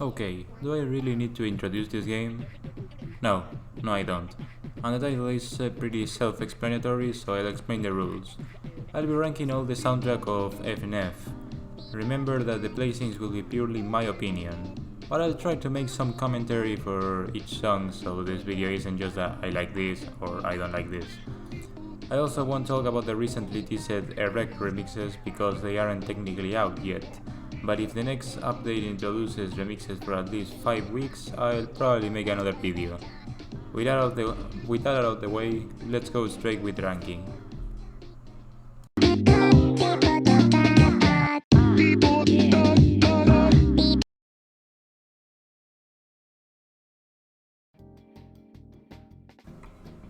Okay, do I really need to introduce this game? No, no I don't. And the title is pretty self-explanatory, so I'll explain the rules. I'll be ranking all the soundtrack of FNF. Remember that the placings will be purely my opinion, but I'll try to make some commentary for each song, so this video isn't just that I like this or I don't like this. I also won't talk about the recently teased Erect remixes because they aren't technically out yet, but if the next update introduces remixes for at least 5 weeks, I'll probably make another video. With that out of the way, let's go straight with ranking.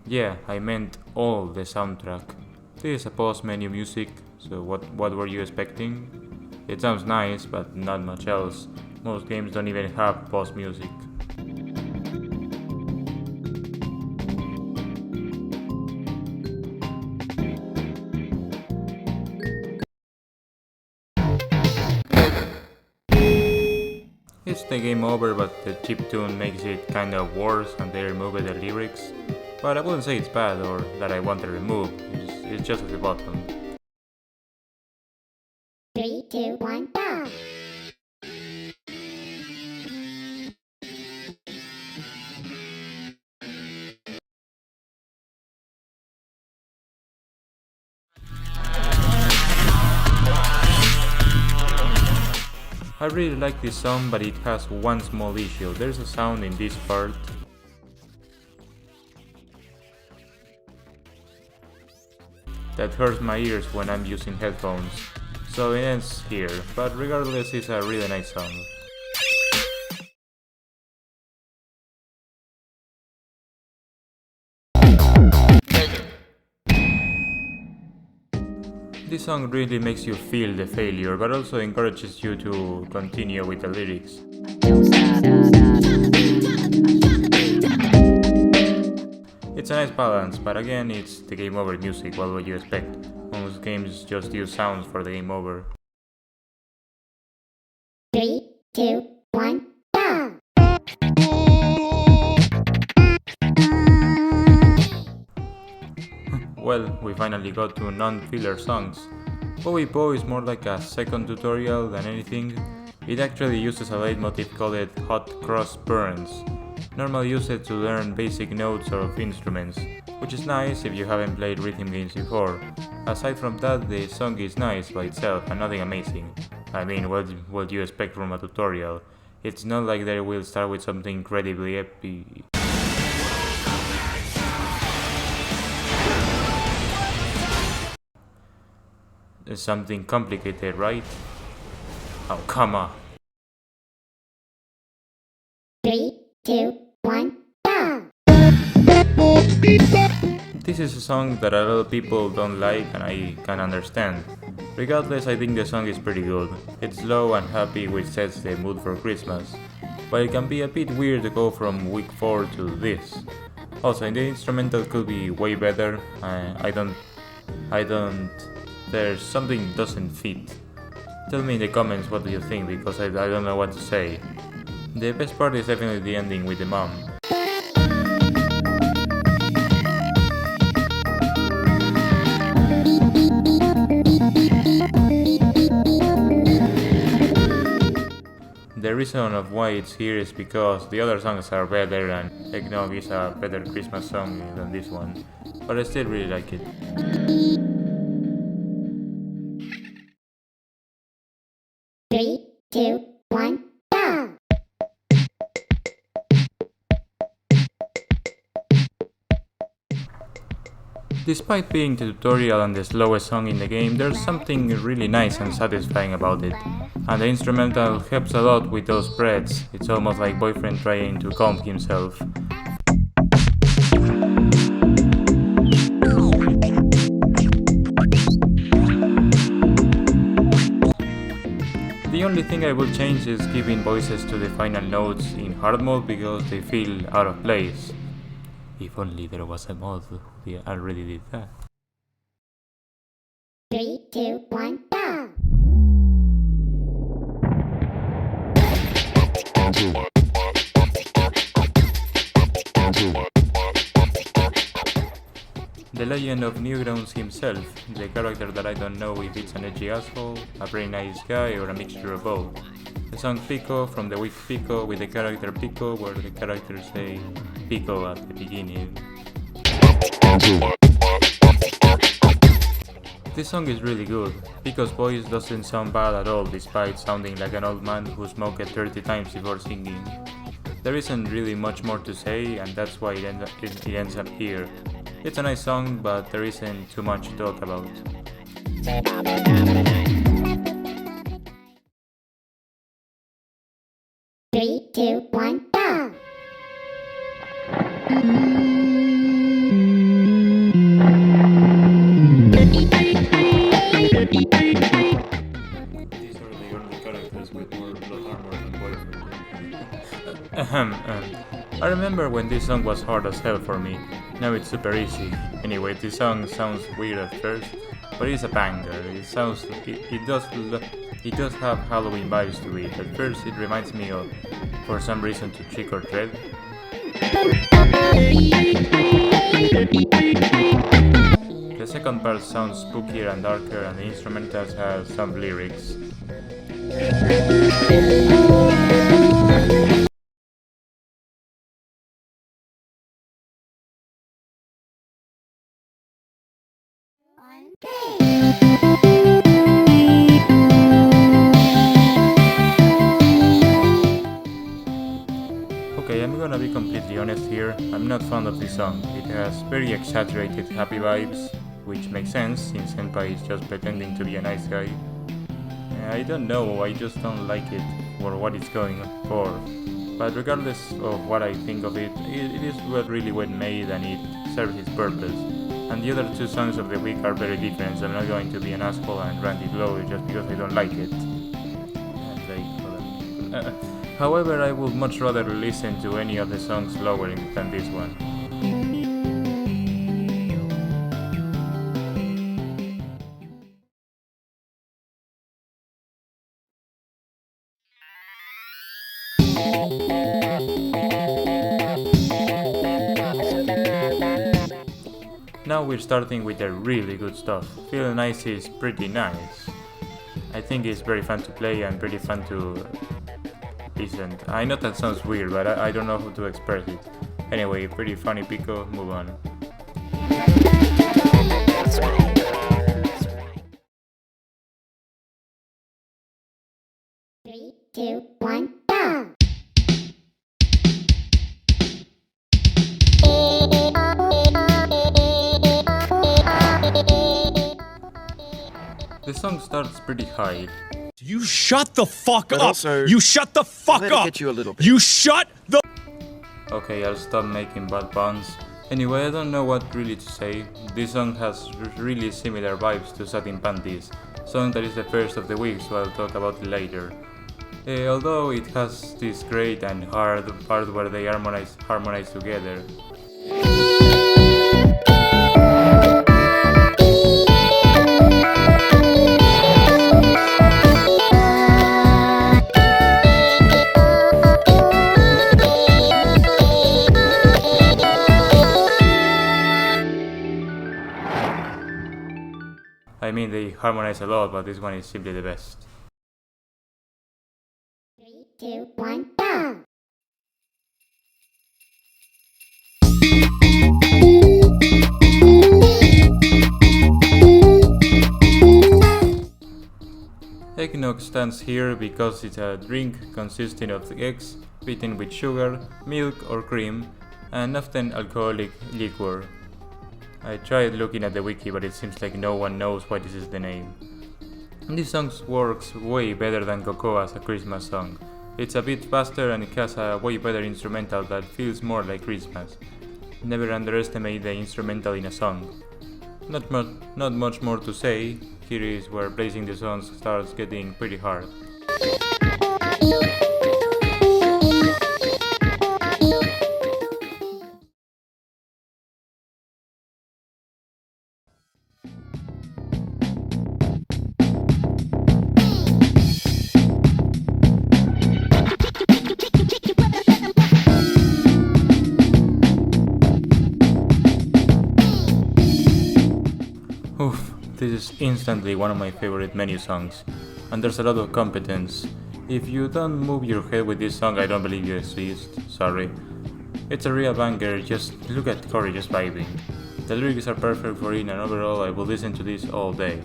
Yeah, I meant all the soundtrack. This is a pause menu music, so what were you expecting? It sounds nice, but not much else. Most games don't even have pause music. It's the game over, but the chiptune makes it kinda worse and they removed the lyrics. But I wouldn't say it's bad or that I want to remove, it's just at the bottom. 3, 2, 1, go! I really like this song, but it has one small issue. There's a sound in this part that hurts my ears when I'm using headphones. So it ends here, but regardless it's a really nice song. This song really makes you feel the failure, but also encourages you to continue with the lyrics. It's a nice balance, but again, it's the game over music, what would you expect? Most games just use sounds for the game over. 3, 2, 1, go! Well, we finally got to non-filler songs. Bowie Po is more like a second tutorial than anything. It actually uses a leitmotif called Hot Cross Burns. Normally used to learn basic notes of instruments, which is nice if you haven't played rhythm games before. Aside from that, the song is nice by itself and nothing amazing. I mean, what do you expect from a tutorial? It's not like they will start with something incredibly epic. Something complicated, right? Oh, come on. 3, 2, 1, go! This is a song that a lot of people don't like and I can understand. Regardless, I think the song is pretty good. It's slow and happy, which sets the mood for Christmas. But it can be a bit weird to go from week 4 to this. Also, the instrumental could be way better. There's something doesn't fit. Tell me in the comments what do you think, because I don't know what to say. The best part is definitely the ending with the mom. The reason of why it's here is because the other songs are better and Eggnog is a better Christmas song than this one, but I still really like it. 3, 2, 1, go! Despite being the tutorial and the slowest song in the game, there's something really nice and satisfying about it. And the instrumental helps a lot with those breaths. It's almost like boyfriend trying to calm himself. The only thing I will change is giving voices to the final notes in hard mode because they feel out of place. If only there was a mod who already did that. 3, 2, 1, go! The legend of Newgrounds himself, the character that I don't know if it's an edgy asshole, a very nice guy, or a mixture of both. The song Pico from the week Pico with the character Pico, where the characters say Pico at the beginning. This song is really good. Pico's voice doesn't sound bad at all despite sounding like an old man who smoked 30 times before singing. There isn't really much more to say and that's why it ends up here. It's a nice song, but there isn't too much to talk about. Three, two, one, go! These are the only characters with more plot armor than boyfriend. I remember when this song was hard as hell for me. Now it's super easy. Anyway, this song sounds weird at first, but it's a banger. It does have Halloween vibes to it. At first, it reminds me of, for some reason, to Trick or Treat. The second part sounds spookier and darker, and the instrumentals have some lyrics. Okay, I'm gonna be completely honest here, I'm not fond of this song. It has very exaggerated happy vibes, which makes sense since Senpai is just pretending to be a nice guy. I don't know, I just don't like it for what it's going for. But regardless of what I think of it, it is really well made and it serves its purpose. And the other two songs of the week are very different, so I'm not going to be an asshole and rant it low just because I don't like it. However, I would much rather listen to any of the songs lower than this one. Now we're starting with the really good stuff. Feel Nice is pretty nice. I think it's very fun to play and pretty fun to listen. I know that sounds weird, but I don't know how to express it. Anyway, pretty funny Pico, move on. Three, two, one, go! The song starts pretty high. You shut the fuck But up! also, You shut the fuck let it up! get you a little bit. You shut the Okay, I'll stop making bad puns. Anyway, I don't know what really to say. This song has really similar vibes to Satin Panties, song that is the first of the week, so I'll talk about it later. Although it has this great and hard part where they harmonize together. I mean, they harmonize a lot, but this one is simply the best. Three, two, one, go! Eggnog stands here because it's a drink consisting of eggs beaten with sugar, milk or cream, and often alcoholic liquor. I tried looking at the wiki, but it seems like no one knows why this is the name. This song works way better than Cocoa as a Christmas song. It's a bit faster and it has a way better instrumental that feels more like Christmas. Never underestimate the instrumental in a song. Not much more to say. Here is where placing the songs starts getting pretty hard. this is instantly one of my favorite menu songs, and there's a lot of competence. If you don't move your head with this song, I don't believe you exist, sorry. It's a real banger, just look at Corey just vibing. The lyrics are perfect for it, and overall I will listen to this all day.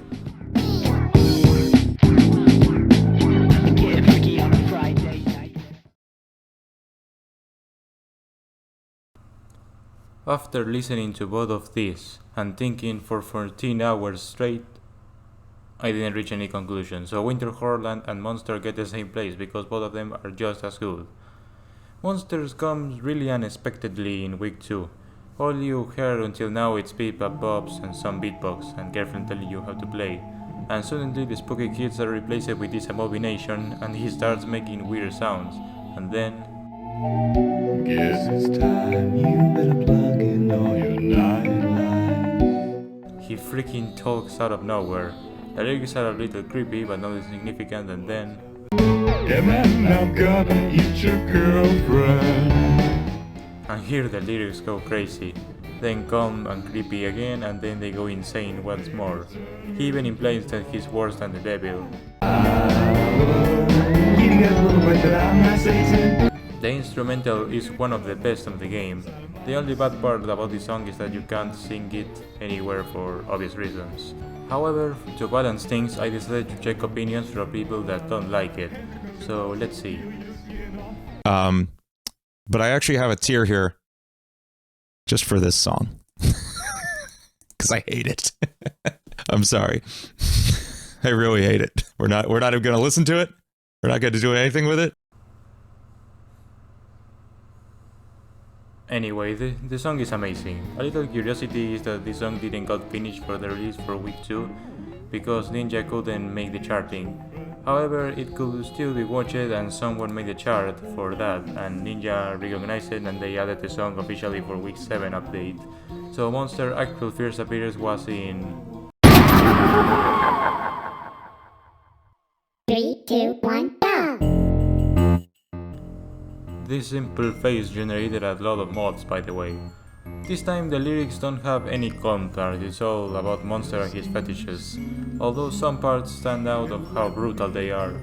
After listening to both of these and thinking for 14 hours straight, I didn't reach any conclusion, so Winter Wonderland and Monster get the same place because both of them are just as good. Monsters comes really unexpectedly in week 2. All you heard until now is beep-bop bobs and some beatbox and girlfriend telling you how to play. And suddenly the spooky kids are replaced with this abomination and he starts making weird sounds. And then... Guess it's time you better plug in all your nightlights. He freaking talks out of nowhere. The lyrics are a little creepy but not insignificant, and then... Yeah man, I'm gonna eat your girlfriend. And here the lyrics go crazy, then calm and creepy again, and then they go insane once more. He even implies that he's worse than the devil. The instrumental is one of the best of the game. The only bad part about the song is that you can't sing it anywhere for obvious reasons. However, to balance things, I decided to check opinions from people that don't like it. So let's see. But I actually have a tier here just for this song. Because I hate it. I'm sorry. I really hate it. We're not even going to listen to it. We're not going to do anything with it. Anyway, the song is amazing. A little curiosity is that the song didn't got finished for the release for week 2 because Ninja couldn't make the charting. However, it could still be watched and someone made the chart for that and Ninja recognized it and they added the song officially for week 7 update. So Monster's actual first appearance was in... 3, 2, 1, go! This simple face generated a lot of mods, by the way. This time the lyrics don't have any context, it's all about Monster and his fetishes, although some parts stand out of how brutal they are.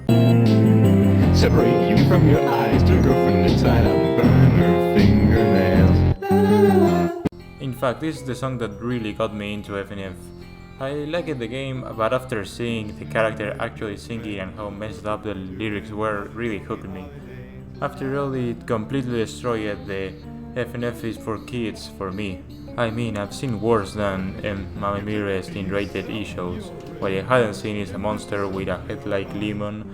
Separate you from your eyes, to girlfriend inside and burn her fingernails. In fact, this is the song that really got me into FNF. I liked the game, but after seeing the character actually singing and how messed up the lyrics were, really hooked me. After all, it completely destroyed the FNF is for kids for me. I mean, I've seen worse than Mami Mires in rated E shows. What I hadn't seen is a monster with a head like lemon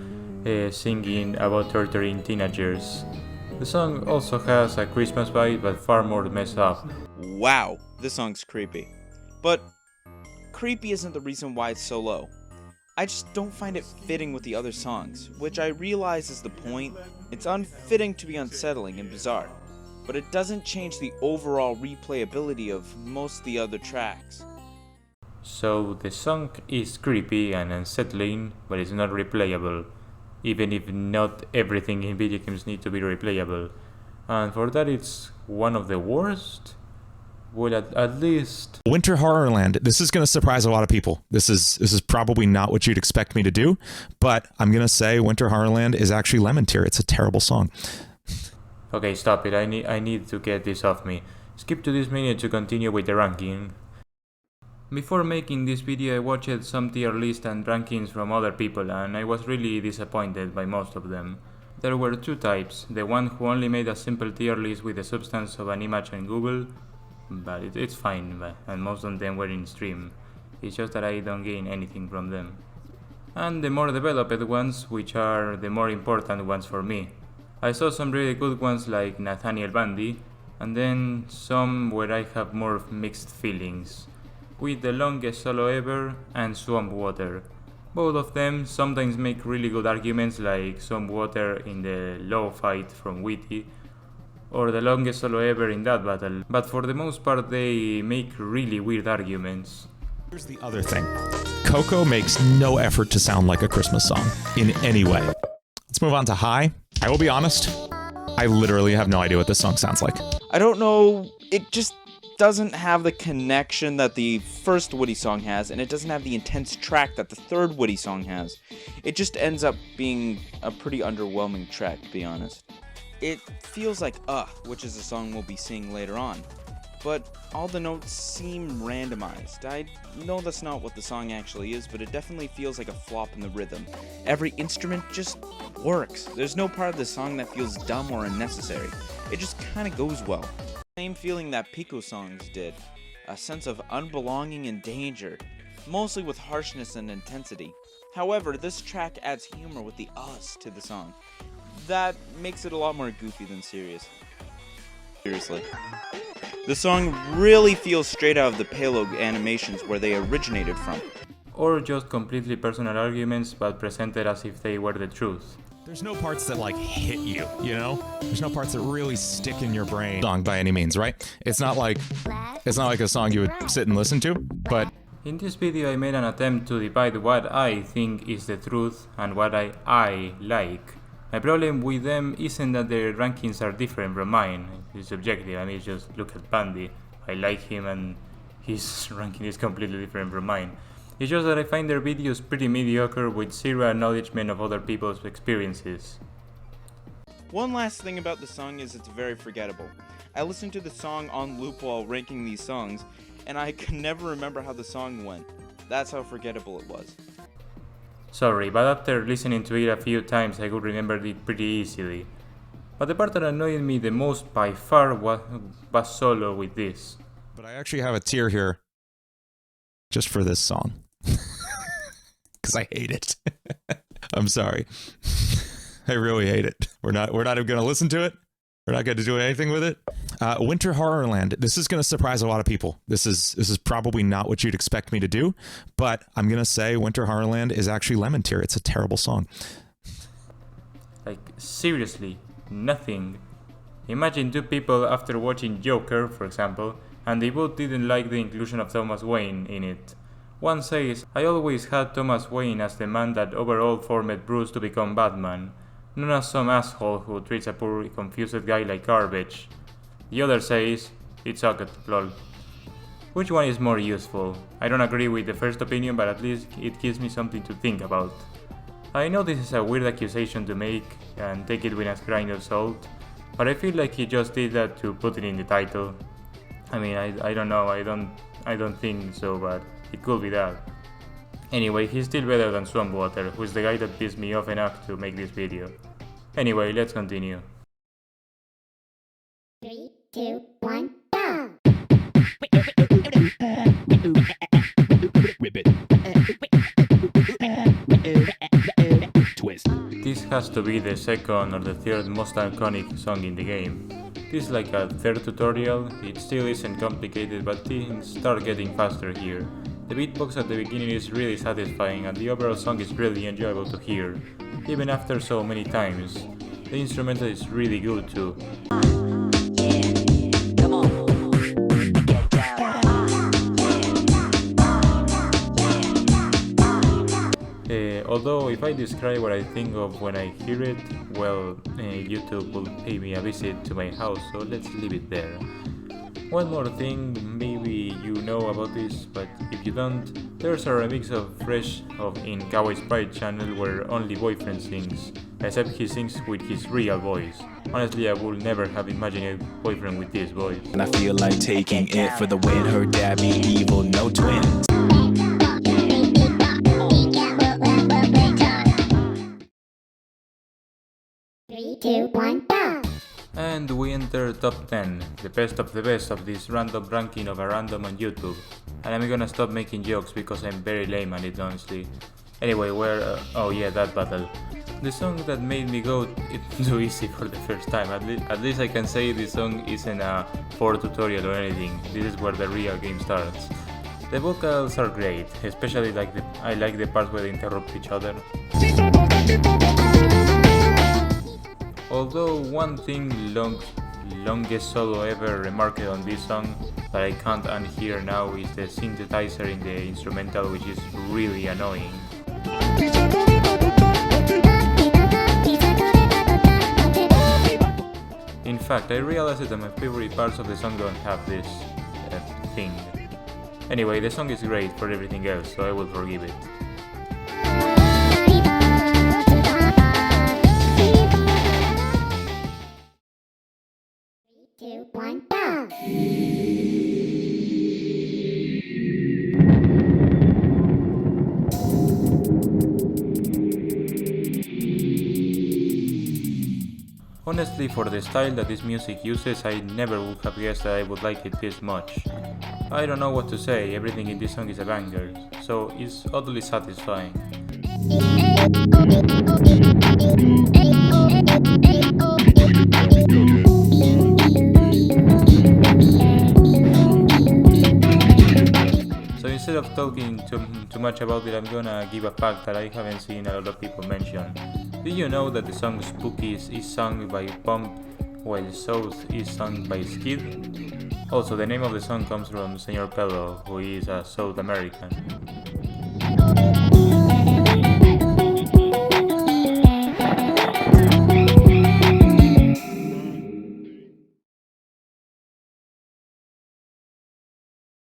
singing about torturing teenagers. The song also has a Christmas vibe, but far more messed up. Wow, this song's creepy. But creepy isn't the reason why it's so low. I just don't find it fitting with the other songs, which I realize is the point. It's unfitting to be unsettling and bizarre, but it doesn't change the overall replayability of most of the other tracks. So the song is creepy and unsettling, but it's not replayable, even if not everything in video games need to be replayable. And for that it's one of the worst? Well, at least... Winter Horrorland. This is going to surprise a lot of people. This is probably not what you'd expect me to do, but I'm going to say Winter Horrorland is actually lemon tier. It's a terrible song. Okay, stop it. I need to get this off me. Skip to this minute to continue with the ranking. Before making this video I watched some tier lists and rankings from other people and I was really disappointed by most of them. There were two types, the one who only made a simple tier list with the substance of an image on Google, but it's fine, and most of them were in stream. It's just that I don't gain anything from them. And the more developed ones, which are the more important ones for me. I saw some really good ones like Nathaniel Bundy, and then some where I have more mixed feelings, with the longest solo ever and Swamp Water. Both of them sometimes make really good arguments like Swamp Water in the low fight from Witty, or the longest solo ever in that battle, but for the most part they make really weird arguments. Here's the other thing. Coco makes no effort to sound like a Christmas song in any way. Let's move on to High. I will be honest, I literally have no idea what this song sounds like. I don't know, it doesn't have the connection that the first Woody song has, and it doesn't have the intense track that the third Woody song has. It just ends up being a pretty underwhelming track, to be honest. It feels like which is a song we'll be seeing later on, but all the notes seem randomized. I know that's not what the song actually is, but it definitely feels like a flop in the rhythm. Every instrument just works. There's no part of the song that feels dumb or unnecessary. It just kinda goes well. Same feeling that Pico songs did, a sense of unbelonging and danger, mostly with harshness and intensity. However, this track adds humor with the us to the song. That makes it a lot more goofy than serious. Seriously. The song really feels straight out of the Palo animations where they originated from. Or just completely personal arguments but presented as if they were the truth. There's no parts that like hit you, you know? There's no parts that really stick in your brain. Song by any means, right? It's not like a song you would sit and listen to, but In this video I made an attempt to divide what I think is the truth and what I like. My problem with them isn't that their rankings are different from mine. It's subjective. I mean, just look at Bandy. I like him and his ranking is completely different from mine. It's just that I find their videos pretty mediocre with zero acknowledgement of other people's experiences. One last thing about the song is it's very forgettable. I listened to the song on loop while ranking these songs, and I can never remember how the song went. That's how forgettable it was. Sorry, but after listening to it a few times I could remember it pretty easily. But the part that annoyed me the most by far was solo with this. But I actually have a tier here just for this song. Because I hate it. I'm sorry. I really hate it. We're not even going to listen to it. We're not going to do anything with it. Winter Horrorland. This is going to surprise a lot of people. This is probably not what you'd expect me to do, but I'm going to say Winter Horrorland is actually lemon tier. It's a terrible song. Like, seriously, nothing. Imagine two people after watching Joker, for example, and they both didn't like the inclusion of Thomas Wayne in it. One says, I always had Thomas Wayne as the man that overall formed Bruce to become Batman, not as some asshole who treats a poor confused guy like garbage. The other says, it sucked, lol. Which one is more useful? I don't agree with the first opinion, but at least it gives me something to think about. I know this is a weird accusation to make, and take it with a grain of salt, but I feel like he just did that to put it in the title. I mean, I don't know, I don't think so, but it could be that. Anyway, he's still better than Swampwater, who's the guy that pissed me off enough to make this video. Anyway, let's continue. 3, 2, 1, go! Twist. This has to be the second or the third most iconic song in the game. This is like a third tutorial, it still isn't complicated, but things start getting faster here. The beatbox at the beginning is really satisfying and the overall song is really enjoyable to hear, even after so many times. The instrumental is really good too. Although if I describe what I think of when I hear it, well, YouTube will pay me a visit to my house, so let's leave it there. One more thing, maybe you know about this, but if you don't, there's a remix of Fresh in Kawaii Sprite channel where only Boyfriend sings, except he sings with his real voice. Honestly, I would never have imagined Boyfriend with this voice. And I feel like taking it for the win. Her dad be evil, no twins. 3, 2, 1, go! And we enter top 10, the best of the best of this random ranking of a random on YouTube. And I'm gonna stop making jokes because I'm very lame at it, honestly. Anyway, oh yeah, that battle. The song that made me go it's too easy for the first time. At least I can say this song isn't a 4 tutorial or anything. This is where the real game starts. The vocals are great, especially I like the parts where they interrupt each other. Although one thing longest solo ever remarked on this song that I can't unhear now is the synthesizer in the instrumental, which is really annoying. In fact, I realized that my favorite parts of the song don't have this. thing. Anyway, the song is great for everything else, so I will forgive it. 2, 1, go! Honestly, for the style that this music uses, I never would have guessed that I would like it this much. I don't know what to say, everything in this song is a banger, so it's oddly satisfying. So instead of talking too much about it, I'm gonna give a fact that I haven't seen a lot of people mention. Did you know that the song Spookies is sung by Pump, while South is sung by Skid? Also, the name of the song comes from Senor Pello, who is a South American.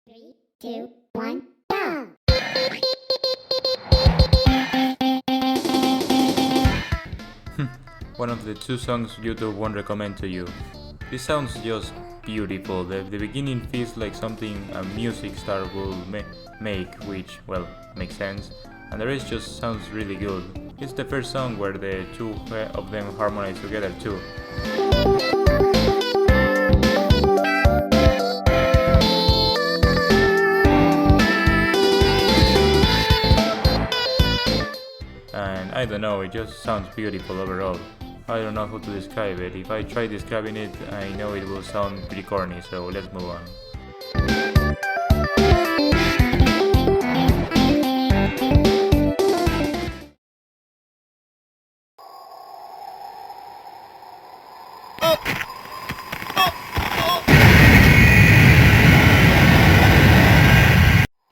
Three, 2, 1, go! One of the 2 songs YouTube won't recommend to you. This sounds just beautiful. The beginning feels like something a music star will make, which, well, makes sense. And the rest just sounds really good. It's the first song where the 2 of them harmonize together too. And I don't know, it just sounds beautiful overall. I don't know how to describe it. If I try describing it, I know it will sound pretty corny, so let's move on.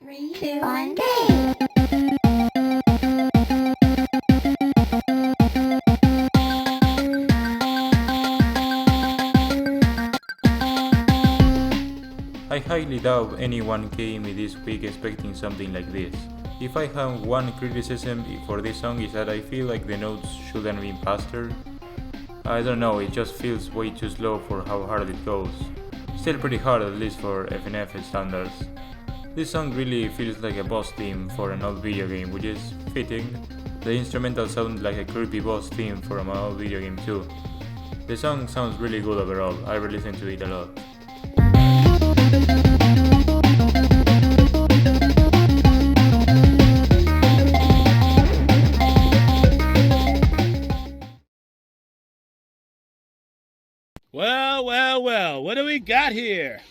Three, 2, 1, go! I highly doubt anyone came this week expecting something like this. If I have one criticism for this song is that I feel like the notes shouldn't be faster. I don't know, it just feels way too slow for how hard it goes. Still pretty hard, at least for FNF standards. This song really feels like a boss theme for an old video game, which is fitting. The instrumental sounds like a creepy boss theme from an old video game too. The song sounds really good overall, I re-listen to it a lot. Well, what do we got here?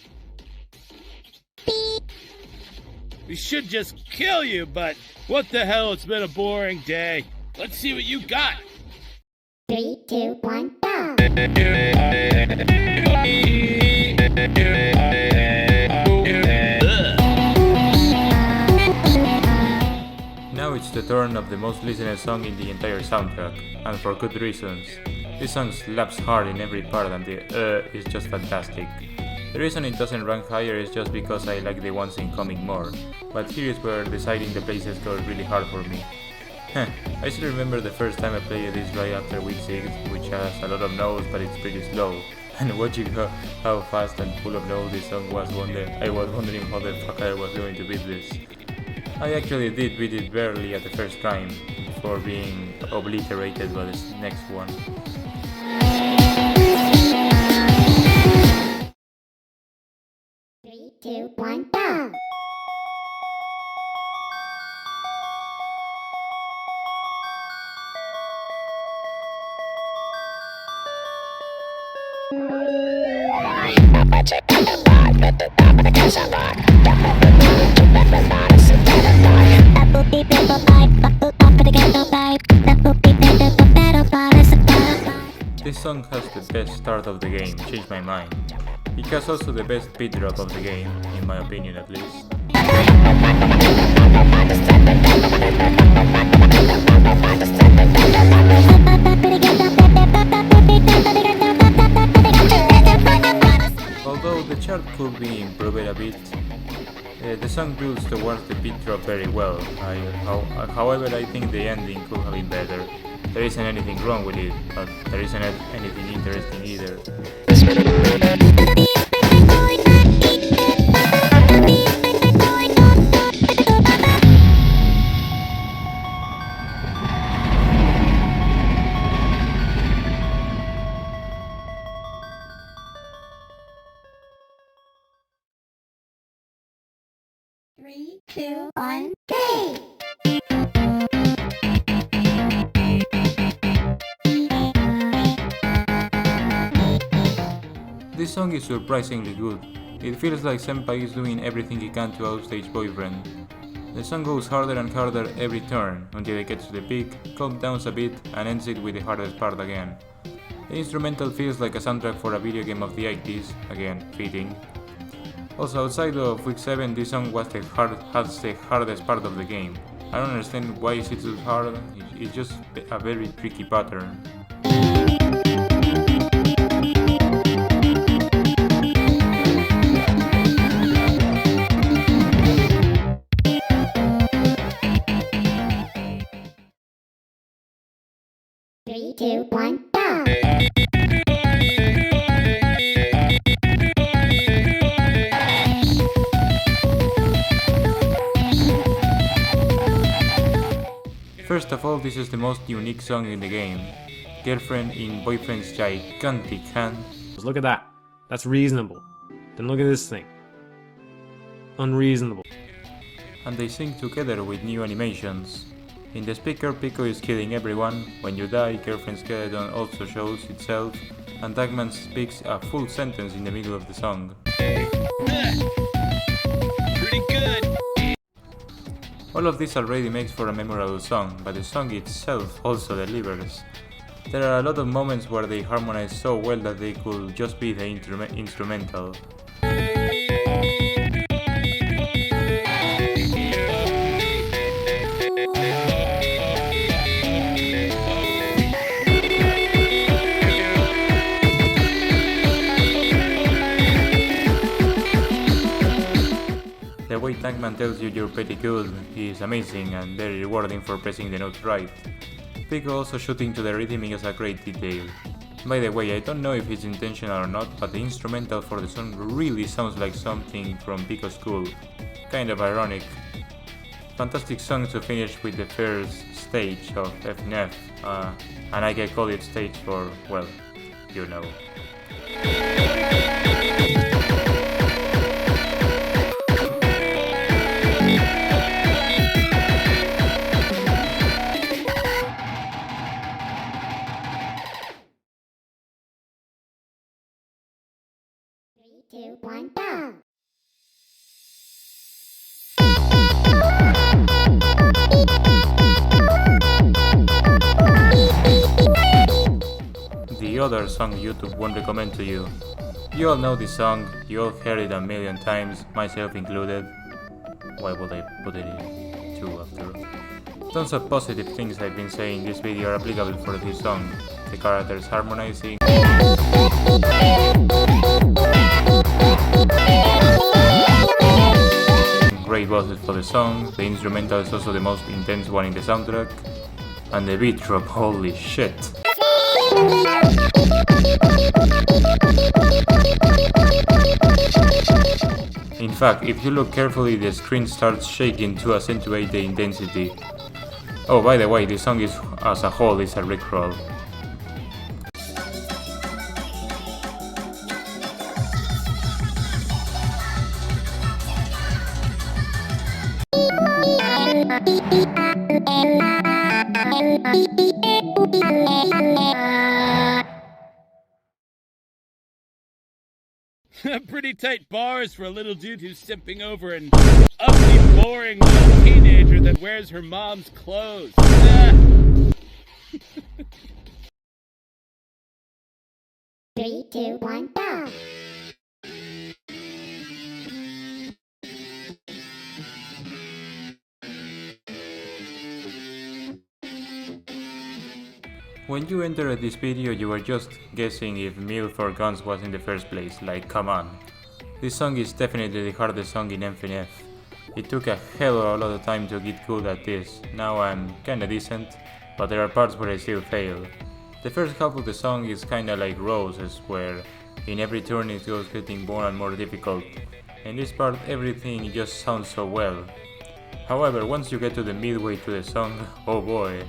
We should just kill you, but what the hell, it's been a boring day. Let's see what you got. 3, 2, 1, go! Now it's the turn of the most listened song in the entire soundtrack, and for good reasons. This song slaps hard in every part and the is just fantastic. The reason it doesn't rank higher is just because I like the ones incoming more, but here is where deciding the places got really hard for me. I still remember the first time I played this right after week 6, which has a lot of notes but it's pretty slow, and watching how fast and full of notes this song was, I was wondering how the fuck I was going to beat this. I actually did beat it barely at the first time, before being obliterated by this next one. Three, 2, 1, go! This song has the best start of the game, changed my mind. It has also the best beat drop of the game, in my opinion at least. Although the chart could be improved a bit. The song builds towards the beat drop very well, however I think the ending could have been better. There isn't anything wrong with it, but there isn't anything interesting either. Three, two, one, go! This song is surprisingly good. It feels like Senpai is doing everything he can to outstage Boyfriend. The song goes harder and harder every turn, until it gets to the peak, calms down a bit, and ends it with the hardest part again. The instrumental feels like a soundtrack for a video game of the 80s, again, fitting. Also, outside of week 7, this song has the hardest part of the game. I don't understand why is it so hard, it's just a very tricky pattern. Three, two, one, go! First of all, this is the most unique song in the game. Girlfriend in Boyfriend's gigantic hand. Look at that. That's reasonable. Then look at this thing. Unreasonable. And they sing together with new animations. In the speaker, Pico is killing everyone. When you die, Girlfriend's skeleton also shows itself, and Tagman speaks a full sentence in the middle of the song. Pretty good. All of this already makes for a memorable song, but the song itself also delivers. There are a lot of moments where they harmonize so well that they could just be the instrumental. The way Tankman tells you you're pretty good is amazing and very rewarding for pressing the notes right. Pico also shooting to the rhythm is a great detail. By the way, I don't know if it's intentional or not, but the instrumental for the song really sounds like something from Pico's school. Kind of ironic. Fantastic song to finish with the first stage of FNF, and I can call it stage for, well, you know. Three, two, one, go! The other song YouTube won't recommend to you. You all know this song, you all heard it a million times, myself included. Why would I put it in 2 after? Tons of positive things I've been saying in this video are applicable for this song. The characters harmonizing, great bosses for the song, the instrumental is also the most intense one in the soundtrack, and the beat drop, holy shit. In fact, if you look carefully, the screen starts shaking to accentuate the intensity. Oh, by the way, the song is, as a whole, is a rickroll. Pretty tight bars for a little dude who's simping over an ugly, boring little teenager that wears her mom's clothes. Three, two, one, go! When you entered this video, you were just guessing if MILF or Guns was in the first place, like come on. This song is definitely the hardest song in FNF. It took a hell of a lot of time to get good at this. Now I'm kinda decent, but there are parts where I still fail. The first half of the song is kinda like Roses, where in every turn it goes getting more and more difficult. In this part everything just sounds so well. However, once you get to the midway to the song, oh boy.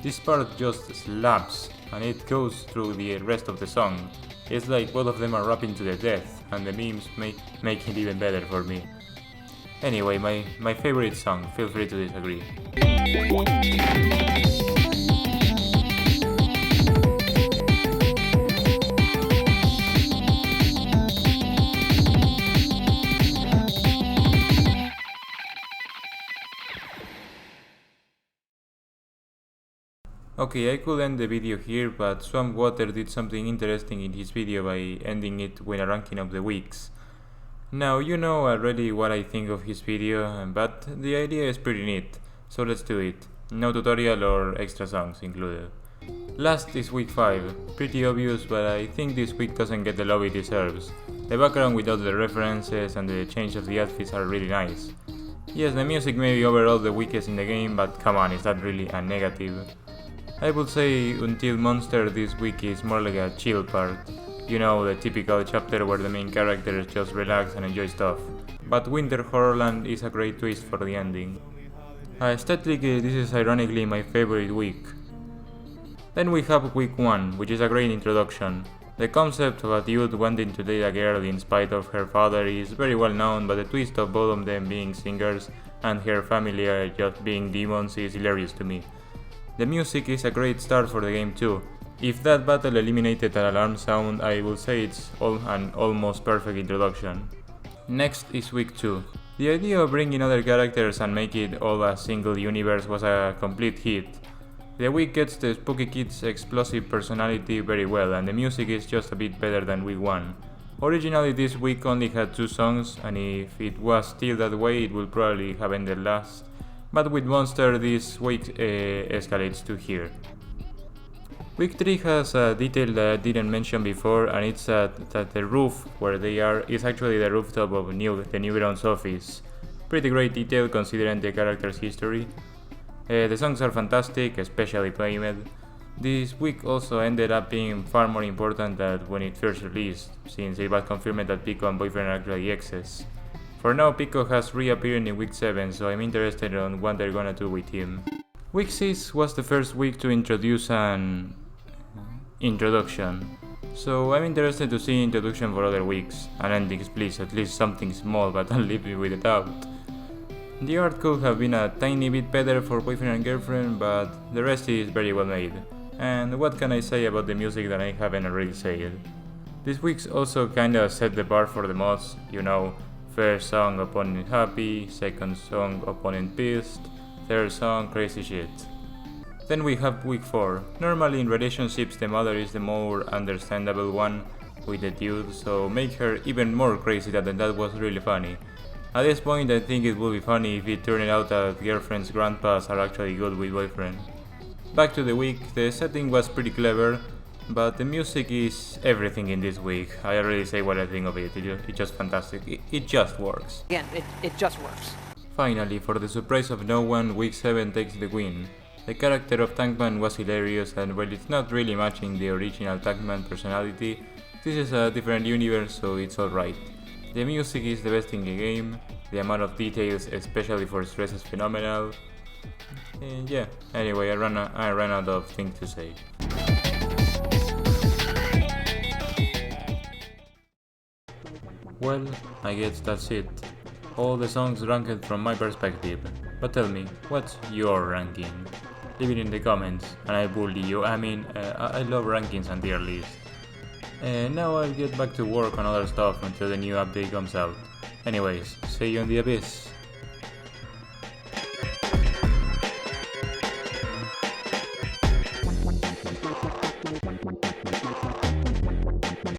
This part just slaps, and it goes through the rest of the song. It's like both of them are rapping to the death, and the memes make it even better for me. Anyway, my favorite song, feel free to disagree. Okay, I could end the video here, but Swampwater did something interesting in his video by ending it with a ranking of the weeks. Now, you know already what I think of his video, but the idea is pretty neat, so let's do it. No tutorial or extra songs included. Last is week 5, pretty obvious, but I think this week doesn't get the love it deserves. The background with all the references and the change of the outfits are really nice. Yes, the music may be overall the weakest in the game, but come on, is that really a negative? I would say Until Monster this week is more like a chill part. You know, the typical chapter where the main characters just relax and enjoy stuff. But Winter Horrorland is a great twist for the ending. Aesthetically, this is ironically my favorite week. Then we have week 1, which is a great introduction. The concept of a dude wanting to date a girl in spite of her father is very well known, but the twist of both of them being singers and her family just being demons is hilarious to me. The music is a great start for the game too. If that battle eliminated an alarm sound, I would say it's an almost perfect introduction. Next is week 2. The idea of bringing other characters and make it all a single universe was a complete hit. The week gets the Spooky Kid's explosive personality very well, and the music is just a bit better than week 1. Originally this week only had 2 songs, and if it was still that way it would probably have ended last. But with Monster this week escalates to here. Week 3 has a detail that I didn't mention before, and it's that the roof where they are is actually the rooftop of the Newgrounds office. Pretty great detail considering the character's history. The songs are fantastic, especially Playmed. This week also ended up being far more important than when it first released, since it was confirmed that Pico and Boyfriend are actually exes. For now, Pico has reappeared in week 7, so I'm interested on what they're gonna do with him. Week 6 was the first week to introduce an introduction, so I'm interested to see introduction for other weeks, and endings please, at least something small, but don't leave me with a doubt. The art could have been a tiny bit better for Boyfriend and Girlfriend, but the rest is very well made. And what can I say about the music that I haven't already said? This week's also kinda set the bar for the mods, you know. First song, opponent happy, second song, opponent pissed, third song, crazy shit. Then we have week 4. Normally in relationships the mother is the more understandable one with the dude, so make her even more crazy than that was really funny. At this point I think it would be funny if it turned out that girlfriend's grandpas are actually good with boyfriend. Back to the week, the setting was pretty clever, but the music is everything in this week. I already say what I think of it, it's just fantastic, it just works. Again, it just works. Finally, for the surprise of no one, week 7 takes the win. The character of Tankman was hilarious, and while it's not really matching the original Tankman personality, this is a different universe, so it's alright. The music is the best in the game, the amount of details, especially for stress, is phenomenal. And yeah, anyway, I ran out of things to say. Well, I guess that's it. All the songs ranked from my perspective. But tell me, what's your ranking? Leave it in the comments, and I bully you. I mean, I love rankings and tier lists. Now I'll get back to work on other stuff until the new update comes out. Anyways, see you in the abyss.